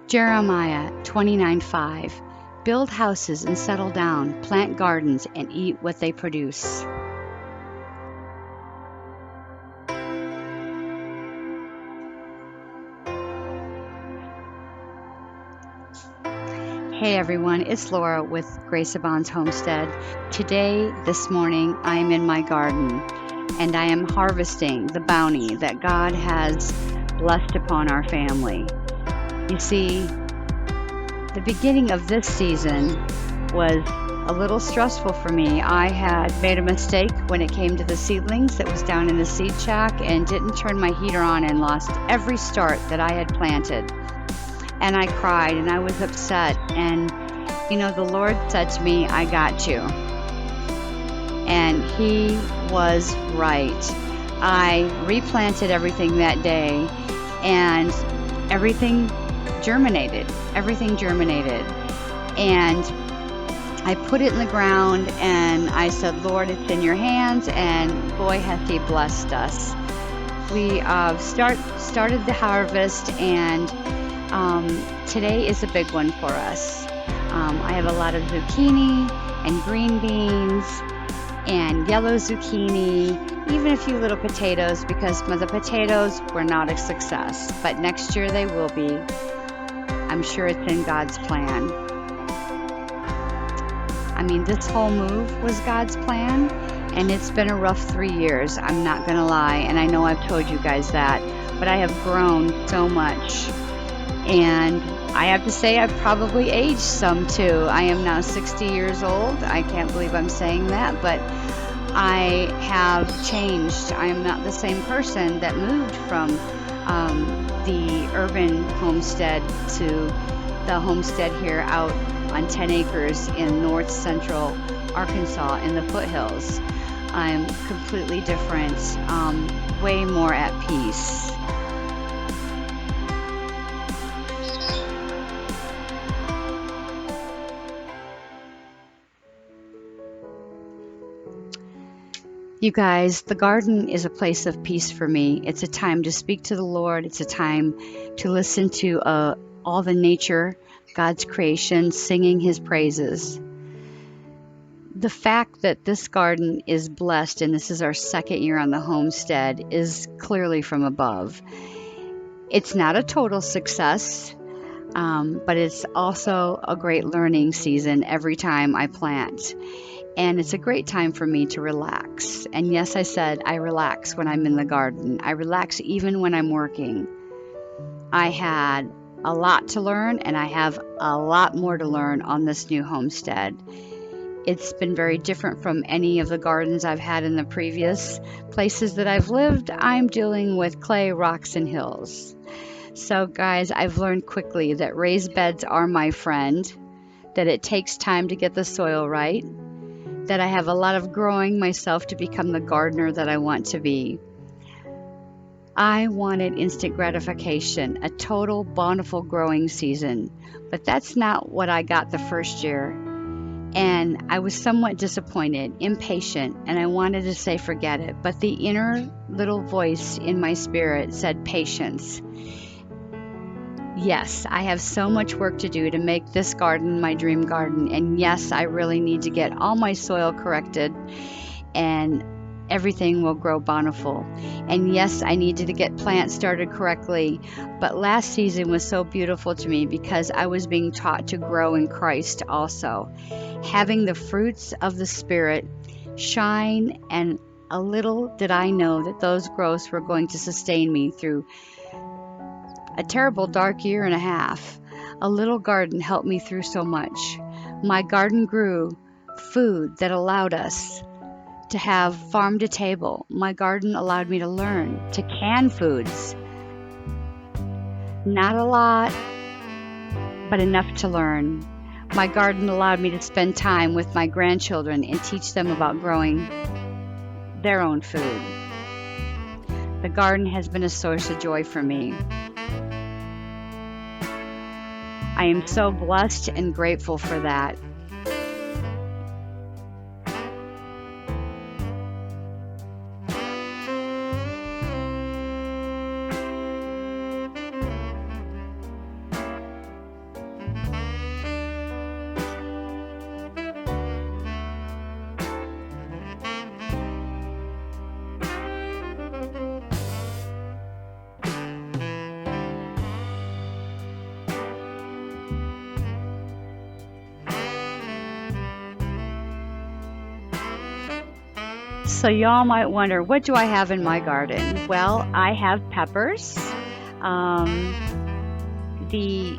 Jeremiah 29:5. Build houses and settle down, plant gardens and eat what they produce. Hey everyone, it's Laura with Grace Abounds Homestead. Today, this morning, I am in my garden and I am harvesting the bounty that God has blessed upon our family. You see, the beginning of this season was a little stressful for me. I had made a mistake when it came to the seedlings that was down in the seed shack and didn't turn my heater on and lost every start that I had planted. And I cried and I was upset. And, the Lord said to me, I got you. And He was right. I replanted everything that day and everything germinated. And I put it in the ground and I said, Lord, it's in your hands. And boy, has He blessed us. We started the harvest, and today is a big one for us. I have a lot of zucchini and green beans and yellow zucchini, even a few little potatoes, because the potatoes were not a success. But next year they will be. I'm sure it's in God's plan. This whole move was God's plan, and it's been a rough 3 years. I'm not going to lie, and I know I've told you guys that, but I have grown so much. And I have to say I've probably aged some too. I am now 60 years old. I can't believe I'm saying that, but I have changed. I am not the same person that moved from the urban homestead to the homestead here out on 10 acres in north central Arkansas in the foothills. I'm completely different, way more at peace. You guys, the garden is a place of peace for me. It's a time to speak to the Lord. It's a time to listen to all the nature, God's creation, singing His praises. The fact that this garden is blessed, and this is our second year on the homestead, is clearly from above. It's not a total success, but it's also a great learning season every time I plant. And it's a great time for me to relax. And yes, I said I relax when I'm in the garden. I relax even when I'm working. I had a lot to learn, and I have a lot more to learn on this new homestead. It's been very different from any of the gardens I've had in the previous places that I've lived. I'm dealing with clay, rocks, and hills. So guys, I've learned quickly that raised beds are my friend, that it takes time to get the soil right, that I have a lot of growing myself to become the gardener that I want to be. I wanted instant gratification, a total bountiful growing season, but that's not what I got the first year. And I was somewhat disappointed, impatient, and I wanted to say forget it. But the inner little voice in my spirit said patience. Yes, I have so much work to do to make this garden my dream garden. And yes, I really need to get all my soil corrected and everything will grow bountiful. And yes, I needed to get plants started correctly. But last season was so beautiful to me because I was being taught to grow in Christ also. Having the fruits of the Spirit shine, and a little did I know that those growths were going to sustain me through a terrible dark year and a half. A little garden helped me through so much. My garden grew food that allowed us to have farm to table. My garden allowed me to learn to can foods. Not a lot, but enough to learn. My garden allowed me to spend time with my grandchildren and teach them about growing their own food. The garden has been a source of joy for me. I am so blessed and grateful for that. So y'all might wonder, what do I have in my garden? Well, I have peppers. The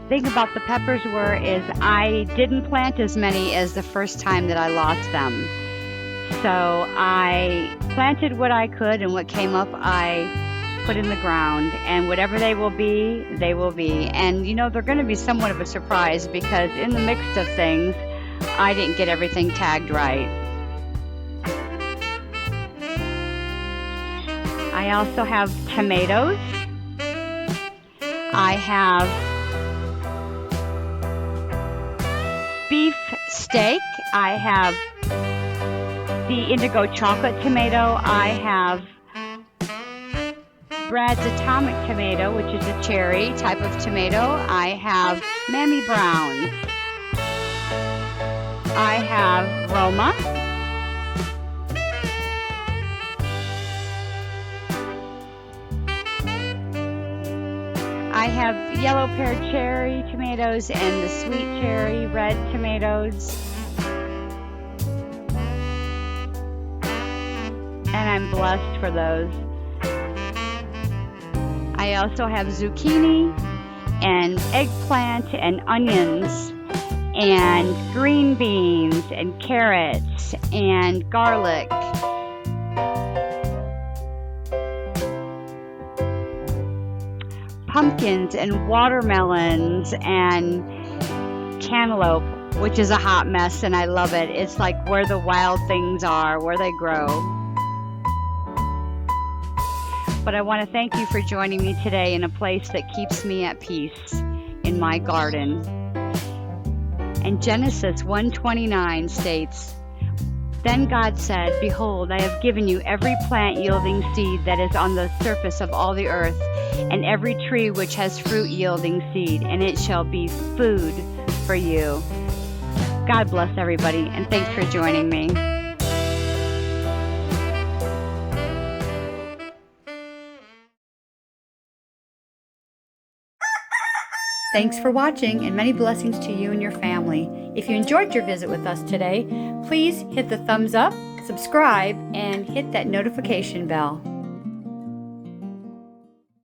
thing about the peppers is I didn't plant as many as the first time that I lost them. So I planted what I could, and what came up I put in the ground, and whatever they will be, they will be. And you know, they're going to be somewhat of a surprise, because in the mix of things, I didn't get everything tagged right. I also have tomatoes. I have beef steak. I have the indigo chocolate tomato. I have Brad's atomic tomato, which is a cherry type of tomato. I have Mammy Browns. I have Roma. I have yellow pear cherry tomatoes and the sweet cherry red tomatoes. And I'm blessed for those. I also have zucchini and eggplant and onions and green beans and carrots and garlic. Pumpkins and watermelons and cantaloupe, which is a hot mess, and I love it. It's like where the wild things are, where they grow. But I want to thank you for joining me today in a place that keeps me at peace, in my garden. And Genesis 1:29 states, "Then God said, Behold, I have given you every plant yielding seed that is on the surface of all the earth, and every tree which has fruit yielding seed, and it shall be food for you." God bless everybody, and thanks for joining me. Thanks for watching, and many blessings to you and your family. If you enjoyed your visit with us today, please hit the thumbs up, subscribe, and hit that notification bell.